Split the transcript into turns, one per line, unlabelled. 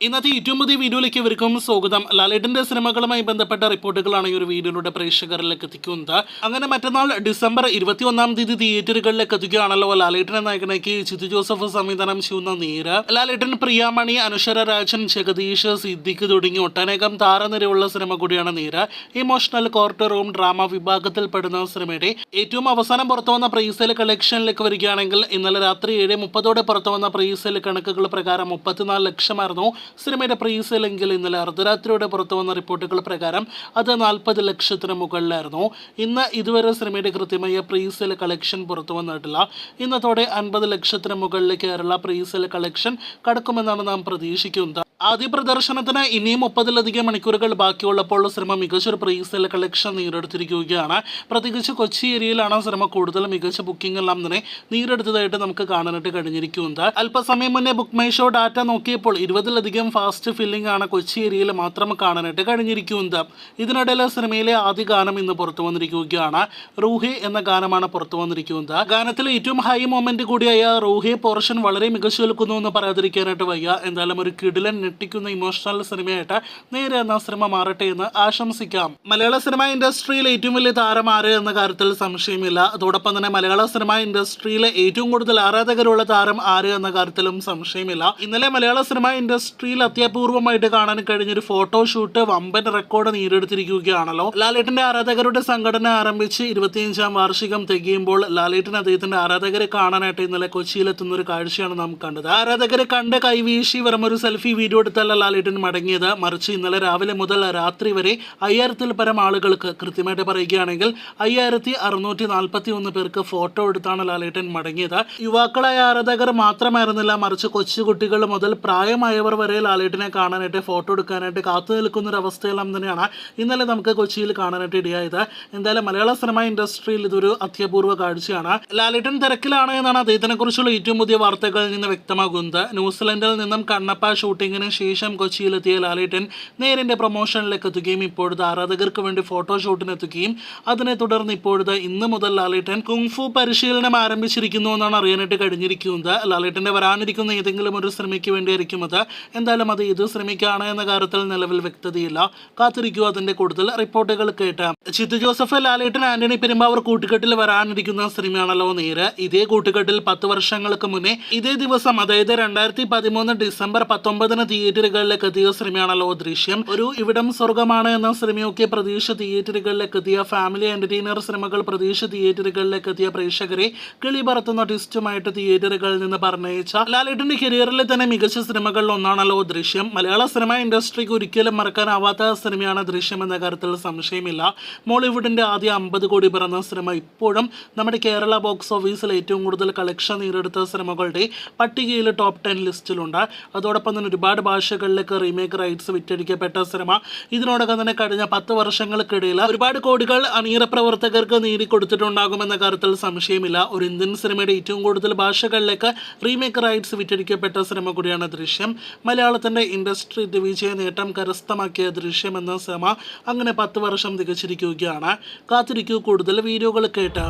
ഇന്നത്തെ ഏറ്റവും പുതിയ വീഡിയോയിലേക്ക് ഇവർക്കും സ്വാഗതം. ലാലേട്ടന്റെ സിനിമകളുമായി ബന്ധപ്പെട്ട റിപ്പോർട്ടുകളാണ് ഈ ഒരു വീഡിയോയിലൂടെ പ്രേക്ഷകരിലേക്ക് എത്തിക്കുന്നത്. അങ്ങനെ മറ്റന്നാൾ ഡിസംബർ 21 തിയേറ്ററുകളിലേക്ക് എത്തുകയാണല്ലോ ലാലേട്ടനെ നായകനാക്കി ജിത്തു ജോസഫ് സംവിധാനം ചെയ്യുന്ന നീര്. ലാലേട്ടൻ, പ്രിയാമണി, അനശ്വര രാജൻ, ജഗദീഷ്, സിദ്ദിഖ് തുടങ്ങി ഒട്ടനേകം താരനിരയുള്ള സിനിമ കൂടിയാണ് നീര്. ഇമോഷണൽ കോർട്ട് റൂം ഡ്രാമ വിഭാഗത്തിൽപ്പെടുന്ന സിനിമയുടെ ഏറ്റവും അവസാനം പുറത്തുവന്ന പ്രീസെയിൽ കളക്ഷനിലേക്ക് വരികയാണെങ്കിൽ ഇന്നലെ രാത്രി 7:30 പുറത്തുവന്ന പ്രീസെയിൽ കണക്കുകൾ പ്രകാരം 34 ലക്ഷമായിരുന്നു സിനിമയുടെ പ്രീസെയിലെങ്കിൽ ഇന്നലെ അർദ്ധരാത്രിയോടെ പുറത്തു വന്ന റിപ്പോർട്ടുകൾ പ്രകാരം അത് 40 ലക്ഷത്തിന് മുകളിലായിരുന്നു. ഇന്ന് ഇതുവരെ സിനിമയുടെ കൃത്യമായ പ്രീസെയിൽ കളക്ഷൻ പുറത്തു വന്നിട്ടില്ല. ഇന്നത്തോടെ 50 ലക്ഷത്തിന് മുകളിൽ കേരള പ്രീസെയിൽ കളക്ഷൻ കടക്കുമെന്നാണ് നാം പ്രതീക്ഷിക്കുന്നത്. ആദ്യ പ്രദർശനത്തിന് ഇനിയും 30-ലധികം മണിക്കൂറുകൾ ബാക്കിയുള്ളപ്പോൾ സിനിമ മികച്ചൊരു പ്രീസെയിൽ കളക്ഷൻ നേടിയെടുത്തിരിക്കുകയാണ്. പ്രത്യേകിച്ച് കൊച്ചി ഏരിയയിലാണ് സിനിമ കൂടുതൽ മികച്ച ബുക്കിംഗ് എല്ലാം തന്നെ നേടിയെടുത്തതായിട്ട് നമുക്ക് കാണാനായിട്ട് കഴിഞ്ഞിരിക്കുന്നത്. അല്പസമയം മുന്നേ ബുക്ക് മൈ ഷോ ഡാറ്റ നോക്കിയപ്പോൾ 20-ലധികം ഫാസ്റ്റ് ഫില്ലിംഗ് ആണ് കൊച്ചി ഏരിയയിൽ മാത്രം കാണാനായിട്ട് കഴിഞ്ഞിരിക്കുന്നത്. ഇതിനിടയിൽ സിനിമയിലെ ആദ്യ ഗാനം ഇന്ന് പുറത്തു വന്നിരിക്കുകയാണ്. റൂഹി എന്ന ഗാനമാണ് പുറത്തു വന്നിരിക്കുന്നത്. ഗാനത്തിൽ ഏറ്റവും ഹൈ മൊമെന്റ് കൂടിയായ റൂഹി പോർഷൻ വളരെ മികച്ചു നിൽക്കുന്നു എന്ന് പറയാതിരിക്കാനായിട്ട് വയ്യ. എന്തായാലും ഒരു കിടിലൻ ഞെട്ടിക്കുന്ന ഇമോഷണൽ സിനിമയായിട്ട് നേരെ എന്ന സിനിമ മാറട്ടെ എന്ന് ആശംസിക്കാം. മലയാള സിനിമ ഇൻഡസ്ട്രിയിലെ ഏറ്റവും വലിയ താരം ആര് എന്ന കാര്യത്തിൽ സംശയമില്ല. അതോടൊപ്പം തന്നെ മലയാള സിനിമ ഇൻഡസ്ട്രിയിലെ ഏറ്റവും കൂടുതൽ ആരാധകരുള്ള താരം ആര് എന്ന കാര്യത്തിലും സംശയമില്ല. ഇന്നലെ മലയാള സിനിമ ഇൻഡസ്ട്രിയിൽ അത്യപൂർവമായിട്ട് കാണാൻ കഴിഞ്ഞൊരു ഫോട്ടോഷൂട്ട് വമ്പൻ റെക്കോർഡ് നേടിയെടുത്തിരിക്കുകയാണല്ലോ. ലാലേട്ടന്റെ ആരാധകരുടെ സംഘടന ആരംഭിച്ച് 25ാം വാർഷികം തികയുമ്പോൾ ലാലേട്ടൻ അദ്ദേഹത്തിന്റെ ആരാധകരെ കാണാനായിട്ട് ഇന്നലെ കൊച്ചിയിലെത്തുന്ന ഒരു കാഴ്ചയാണ് നാം കണ്ടത്. ആരാധകരെ കണ്ട് കൈവീശി വെറും ഒരു സെൽഫി വീഡിയോ എടുത്തല്ല ലാലേട്ടൻ മടങ്ങിയത്. മറിച്ച് ഇന്നലെ രാവിലെ മുതൽ രാത്രി വരെ 1000-ൽ പരം ആളുകൾക്ക്, കൃത്യമായിട്ട് പറയുകയാണെങ്കിൽ 5641 പേർക്ക് ഫോട്ടോ എടുത്താണ് ലാലേട്ടൻ മടങ്ങിയത്. യുവാക്കളായ ആരാധകർ മാത്രമായിരുന്നില്ല, മറിച്ച് കൊച്ചുകുട്ടികൾ മുതൽ പ്രായമായവർ വരെ ലാലേട്ടനെ കാണാനായിട്ട് ഫോട്ടോ എടുക്കാനായിട്ട് കാത്തു നിൽക്കുന്ന ഒരു അവസ്ഥയെല്ലാം തന്നെയാണ് ഇന്നലെ നമുക്ക് കൊച്ചിയിൽ കാണാനായിട്ട് ഇടയായത്. എന്തായാലും മലയാള സിനിമ ഇൻഡസ്ട്രിയിൽ ഇതൊരു അത്യപൂർവ കാഴ്ചയാണ്. ലാലേട്ടൻ തിരക്കിലാണ് എന്നാണ് അദ്ദേഹത്തിനെ കുറിച്ചുള്ള ഏറ്റവും പുതിയ വാർത്തകളിൽ നിന്ന് വ്യക്തമാകുന്നത്. ന്യൂസിലൻഡിൽ നിന്നും കണ്ണപ്പ ഷൂട്ടിങ്ങിന് ശേഷം കൊച്ചിയിലെത്തിയ ലാലേട്ടൻ നേരിന്റെ പ്രൊമോഷനിലേക്ക് എത്തുകയും ഇപ്പോഴത്തെ ആരാധകർക്ക് വേണ്ടി ഫോട്ടോഷൂട്ടിന് എത്തുകയും അതിനെ തുടർന്ന് ഇപ്പോഴത്തെ ഇന്ന് മുതൽ ലാലേട്ടൻ കുങ്ഫു പരിശീലനം ആരംഭിച്ചിരിക്കുന്നു എന്നാണ് അറിയാനായിട്ട് കഴിഞ്ഞിരിക്കുന്നത്. ലാലേട്ടന്റെ വരാനിരിക്കുന്ന ഏതെങ്കിലും ഒരു സിനിമയ്ക്ക് വേണ്ടിയായിരിക്കും അത്. എന്തായാലും അത് ഏത് സിനിമയ്ക്കാണ് എന്ന കാര്യത്തിൽ നിലവിൽ വ്യക്തതയില്ല. കാത്തിരിക്കുക അതിന്റെ കൂടുതൽ റിപ്പോർട്ടുകൾ കേട്ട്. ജിത്തു ജോസഫ്, ലാലേട്ടൻ, ആന്റണി പെരുമ്പാവൂർ കൂട്ടുകെട്ടിൽ വരാനിരിക്കുന്ന സിനിമയാണല്ലോ നേര്. ഇതേ കൂട്ടുകെട്ടിൽ 10 വർഷങ്ങൾക്ക് മുന്നേ ഇതേ ദിവസം, അതായത് 2013 ഡിസംബർ 19 തിയേറ്ററുകളിലേക്ക് എത്തിയ സിനിമയാണല്ലോ ദൃശ്യം. ഒരു ഇവിടം സ്വർഗമാണ് എന്ന സിനിമയൊക്കെ പ്രതീക്ഷ തിയേറ്ററുകളിലേക്ക് എത്തിയ ഫാമിലി എന്റർടൈനർ സിനിമകൾ പ്രതീക്ഷ തിയേറ്ററുകളിലേക്ക് എത്തിയ പ്രേക്ഷകരെ കിളി പറത്തുന്ന ട്വിസ്റ്റുമായിട്ട് തിയേറ്ററുകളിൽ നിന്ന് പറഞ്ഞയച്ച ലാലേട്ടന്റെ കരിയറിലെ തന്നെ മികച്ച സിനിമകളിൽ ഒന്നാണല്ലോ ദൃശ്യം. മലയാള സിനിമ ഇൻഡസ്ട്രിക്ക് ഒരിക്കലും മറക്കാനാവാത്ത സിനിമയാണ് ദൃശ്യം എന്ന കാര്യത്തിൽ സംശയമില്ല. മോളിവുഡിന്റെ ആദ്യ 50 കോടി പിറന്ന സിനിമ ഇപ്പോഴും നമ്മുടെ കേരള ബോക്സ് ഓഫീസിൽ ഏറ്റവും കൂടുതൽ കളക്ഷൻ നേടിയെടുത്ത സിനിമകളുടെ പട്ടികയിൽ ടോപ്പ് 10 ലിസ്റ്റിലുണ്ട്. അതോടൊപ്പം തന്നെ ഒരുപാട് ഭാഷകളിലേക്ക് റീമേക്ക് റൈറ്റ്സ് വിറ്റഴിക്കപ്പെട്ട സിനിമ. ഇതിനോടകം തന്നെ കഴിഞ്ഞ 10 വർഷങ്ങൾക്കിടയിൽ ഒരുപാട് കോടികൾ അണിയറ പ്രവർത്തകർക്ക് നേടിക്കൊടുത്തിട്ടുണ്ടാകുമെന്ന കാര്യത്തിൽ സംശയമില്ല. ഒരു ഇന്ത്യൻ സിനിമയുടെ ഏറ്റവും കൂടുതൽ ഭാഷകളിലേക്ക് റീമേക്ക് റൈറ്റ്സ് വിറ്റഴിക്കപ്പെട്ട സിനിമ കൂടിയാണ് ദൃശ്യം. മലയാളത്തിന്റെ ഇൻഡസ്ട്രി വിജയ നേട്ടം കരസ്ഥമാക്കിയ ദൃശ്യം എന്ന സിനിമ അങ്ങനെ 10 വർഷം തികച്ചിരിക്കുകയാണ്. കാത്തിരിക്കൂ കൂടുതൽ വീഡിയോകൾ കേട്ട്.